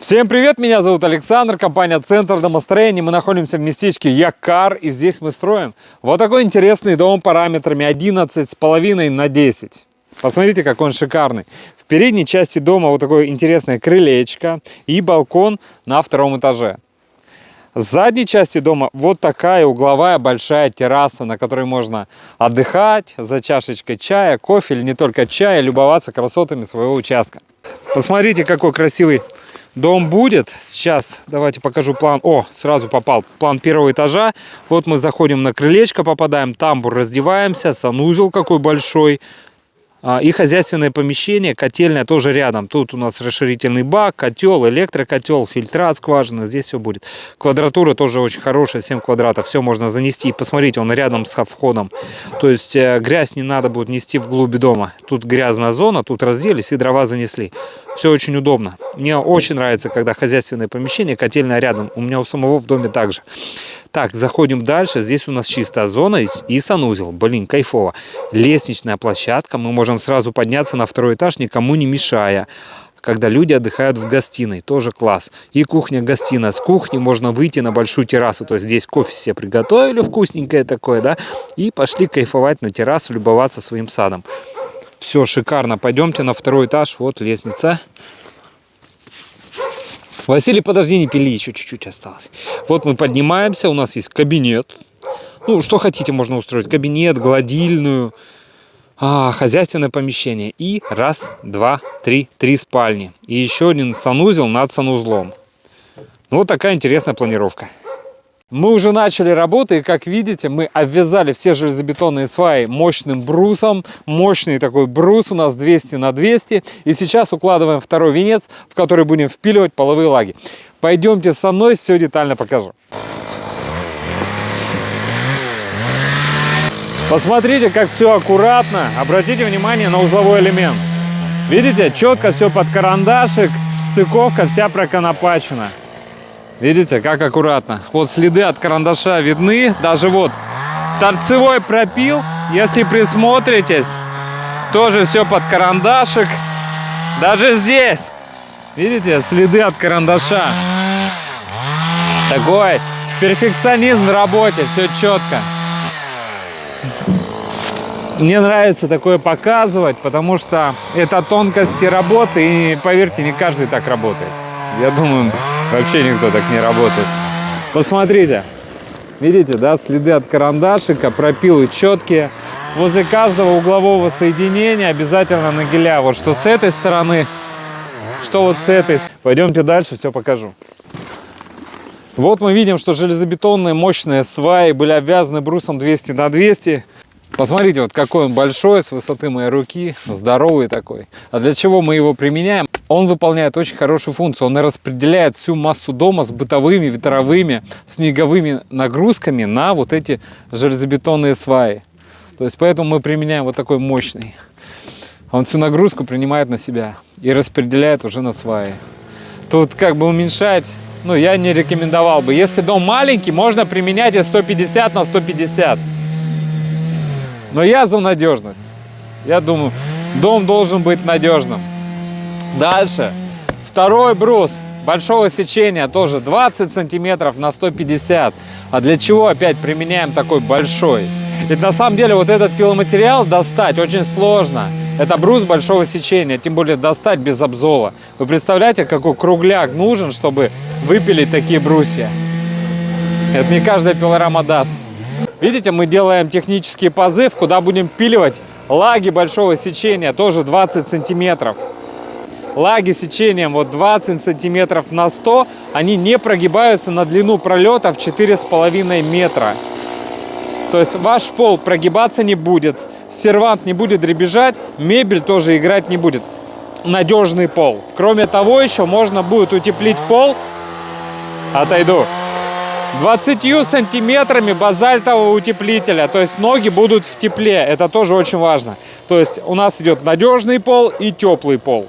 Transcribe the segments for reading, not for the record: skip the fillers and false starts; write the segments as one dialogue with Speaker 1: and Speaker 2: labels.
Speaker 1: Всем привет, меня зовут Александр, компания Центр домостроения. Мы находимся в местечке Якар, и здесь мы строим вот такой интересный дом параметрами 11,5 на 10. Посмотрите, какой он шикарный. В передней части дома вот такое интересное крылечко и балкон на втором этаже. В задней части дома вот такая угловая большая терраса, на которой можно отдыхать за чашечкой чая, кофе или не только чая, любоваться красотами своего участка. Посмотрите, какой красивый дом будет. Сейчас давайте покажу план. О, сразу попал план первого этажа. Вот мы заходим на крылечко, попадаем, тамбур, раздеваемся, санузел какой большой. И хозяйственное помещение, котельная тоже рядом. Тут у нас расширительный бак, котел, электрокотел, фильтра от скважины. Здесь все будет. Квадратура тоже очень хорошая, 7 квадратов. Все можно занести. Посмотрите, он рядом с входом. То есть грязь не надо будет нести вглубь дома. Тут грязная зона, тут разделись и дрова занесли. Все очень удобно. Мне очень нравится, когда хозяйственное помещение, котельная рядом. У меня у самого в доме также. Так, заходим дальше. Здесь у нас чистая зона и санузел. Блин, кайфово. Лестничная площадка. Мы можем сразу подняться на второй этаж, никому не мешая. Когда люди отдыхают в гостиной. Тоже класс. И кухня-гостиная. С кухни можно выйти на большую террасу. То есть здесь кофе себе приготовили, вкусненькое такое, да. И пошли кайфовать на террасу, любоваться своим садом. Все шикарно. Пойдемте на второй этаж. Вот лестница. Василий, подожди, не пили, еще чуть-чуть осталось. Вот мы поднимаемся, у нас есть кабинет. Ну, что хотите, можно устроить. Кабинет, гладильную, хозяйственное помещение. И раз, два, три спальни. И еще один санузел над санузлом. Ну, вот такая интересная планировка. Мы уже начали работу, и как видите, мы обвязали все железобетонные сваи мощным брусом. Мощный такой брус у нас 200 на 200. И сейчас укладываем второй венец, в который будем впиливать половые лаги. Пойдемте со мной, все детально покажу. Посмотрите, как все аккуратно. Обратите внимание на узловой элемент. Видите, четко все под карандашик, стыковка вся проконопачена. Видите, как аккуратно. Вот следы от карандаша видны. Даже вот торцевой пропил. Если присмотритесь, тоже все под карандашик. Даже здесь, видите, следы от карандаша. Такой перфекционизм в работе. Все четко. Мне нравится такое показывать, потому что это тонкости работы. И поверьте, не каждый так работает. Я думаю, вообще никто так не работает. Посмотрите. Видите, да, следы от карандашика, пропилы четкие. Возле каждого углового соединения обязательно нагеля. Вот что с этой стороны, что вот с этой. Пойдемте дальше, все покажу. Вот мы видим, что железобетонные мощные сваи были обвязаны брусом 200 на 200. Посмотрите, вот какой он большой, с высоты моей руки, здоровый такой. А для чего мы его применяем? Он выполняет очень хорошую функцию. Он распределяет всю массу дома с бытовыми, ветровыми, снеговыми нагрузками на вот эти железобетонные сваи. То есть поэтому мы применяем вот такой мощный. Он всю нагрузку принимает на себя и распределяет уже на сваи. Тут как бы уменьшать, ну, я не рекомендовал бы. Если дом маленький, можно применять и 150 на 150. Но я за надежность. Я думаю, дом должен быть надежным. Дальше. Второй брус большого сечения, тоже 20 сантиметров на 150. А для чего опять применяем такой большой? Ведь на самом деле вот этот пиломатериал достать очень сложно. Это брус большого сечения, тем более достать без обзола. Вы представляете, какой кругляк нужен, чтобы выпилить такие брусья? Это не каждая пилорама даст. Видите, мы делаем технический позыв, куда будем пиливать лаги большого сечения, тоже 20 сантиметров. Лаги сечением вот 20 сантиметров на 100, они не прогибаются на длину пролета в 4,5 метра. То есть ваш пол прогибаться не будет, сервант не будет дребезжать, мебель тоже играть не будет. Надежный пол. Кроме того, еще можно будет утеплить пол, отойду, 20 сантиметрами базальтового утеплителя. То есть ноги будут в тепле. Это тоже очень важно. То есть у нас идет надежный пол и теплый пол.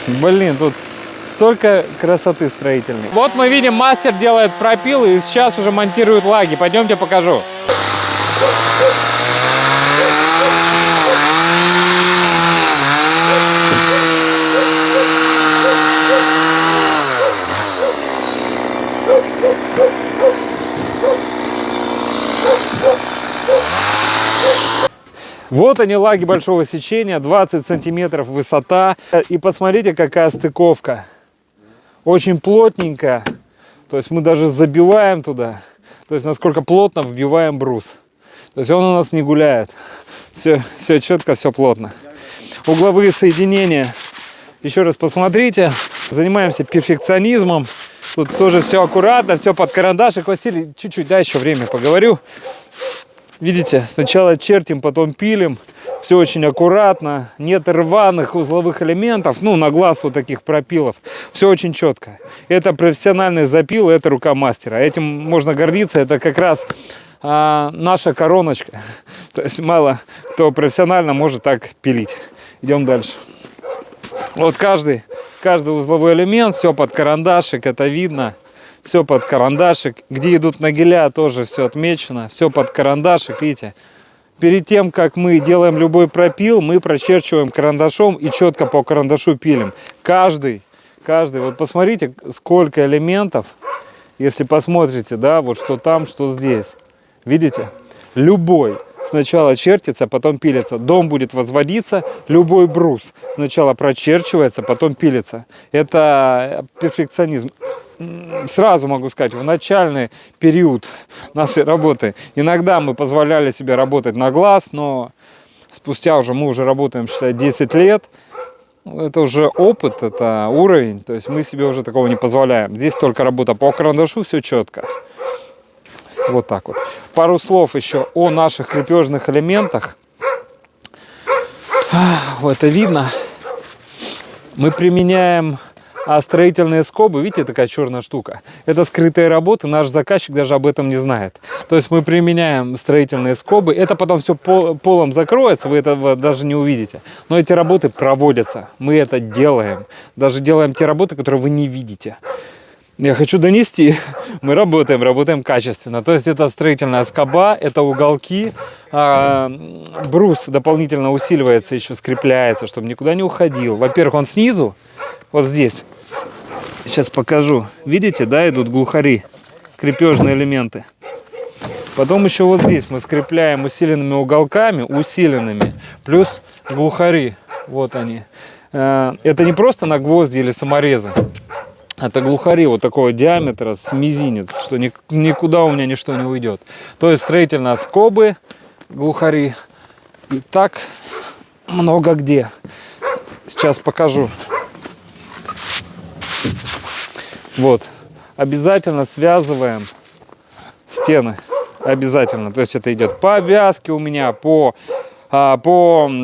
Speaker 1: Блин, тут столько красоты строительной. Вот мы видим, мастер делает пропилы и сейчас уже монтирует лаги. Пойдемте покажу. Вот они, лаги большого сечения, 20 сантиметров высота. И посмотрите, какая стыковка. Очень плотненькая. То есть мы даже забиваем туда. То есть насколько плотно вбиваем брус. То есть он у нас не гуляет. Все четко, все плотно. Угловые соединения. Еще раз посмотрите. Занимаемся перфекционизмом. Тут тоже все аккуратно, все под карандашик. Василий, чуть-чуть, да, еще время поговорю. Видите, сначала чертим, потом пилим. Все очень аккуратно. Нет рваных узловых элементов. Ну, на глаз вот таких пропилов. Все очень четко. Это профессиональный запил, это рука мастера. Этим можно гордиться. Это как раз наша короночка. То есть мало кто профессионально может так пилить. Идем дальше. Вот каждый узловой элемент, все под карандашик, это видно. Все под карандашик. Где идут нагеля, тоже все отмечено. Все под карандашик, видите. Перед тем, как мы делаем любой пропил, мы прочерчиваем карандашом и четко по карандашу пилим. Каждый. Вот посмотрите, сколько элементов. Если посмотрите, да, вот что там, что здесь. Видите? Любой. Сначала чертится, потом пилится. Дом будет возводиться, любой брус сначала прочерчивается, потом пилится. Это перфекционизм. Сразу могу сказать, в начальный период нашей работы иногда мы позволяли себе работать на глаз, но спустя мы уже работаем, считай, 10 лет. Это уже опыт, это уровень, то есть мы себе уже такого не позволяем. Здесь только работа по карандашу, все четко. Вот так вот. Пару слов еще о наших крепежных элементах. Вот это видно. Мы применяем строительные скобы. Видите, такая черная штука. Это скрытые работы. Наш заказчик даже об этом не знает. То есть мы применяем строительные скобы. Это потом все полом закроется. Вы этого даже не увидите. Но эти работы проводятся. Мы это делаем. Даже делаем те работы, которые вы не видите. Я хочу донести, мы работаем качественно. То есть это строительная скоба, это уголки. Брус дополнительно усиливается, еще скрепляется, чтобы никуда не уходил. Во-первых, он снизу, вот здесь. Сейчас покажу. Видите, да, идут глухари, крепежные элементы. Потом еще вот здесь мы скрепляем усиленными уголками, плюс глухари. Вот они. Это не просто на гвозди или саморезы. Это глухари вот такого диаметра с мизинец, что никуда у меня ничто не уйдет. То есть строительные скобы, глухари. И так много где. Сейчас покажу. Вот. Обязательно связываем стены. Обязательно. То есть это идет по обвязке у меня, по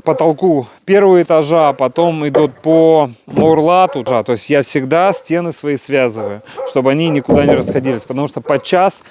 Speaker 1: потолку первого этажа, потом идут по мурлату. То есть я всегда стены свои связываю, чтобы они никуда не расходились, потому что подчас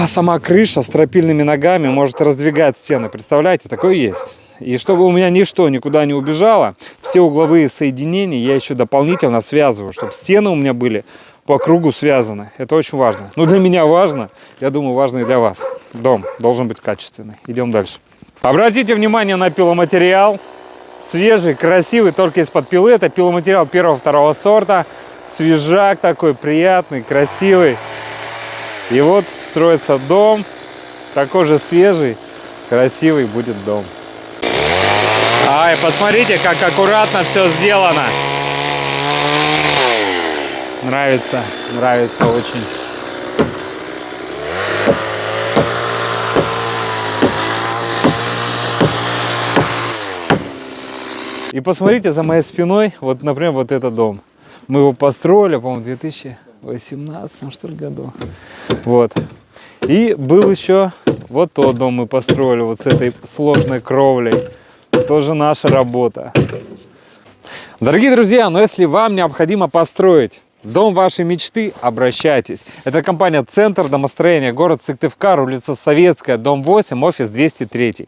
Speaker 1: сама крыша с стропильными ногами может раздвигать стены. Представляете, такое есть. И чтобы у меня ничто никуда не убежало, все угловые соединения я еще дополнительно связываю, чтобы стены у меня были по кругу связаны. Это очень важно. Ну, для меня важно, я думаю, важно и для вас. Дом должен быть качественный. Идем дальше. Обратите внимание на пиломатериал. Свежий, красивый, только из-под пилы. Это пиломатериал первого-второго сорта. Свежак такой, приятный, красивый. И вот строится дом. Такой же свежий, красивый будет дом. Ай, посмотрите, как аккуратно все сделано. Нравится очень. И посмотрите за моей спиной, вот, например, вот этот дом. Мы его построили, по-моему, в 2018, что ли, году. Вот. И был еще вот тот дом мы построили, вот с этой сложной кровлей. Тоже наша работа. Дорогие друзья, но если вам необходимо построить дом вашей мечты, обращайтесь. Это компания «Центр домостроения», город Сыктывкар, улица Советская, дом 8, офис 203.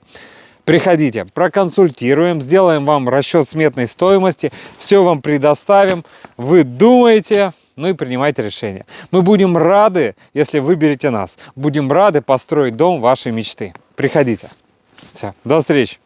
Speaker 1: Приходите, проконсультируем, сделаем вам расчет сметной стоимости, все вам предоставим, вы думаете, ну и принимайте решение. Мы будем рады, если выберете нас, будем рады построить дом вашей мечты. Приходите. Все, до встречи.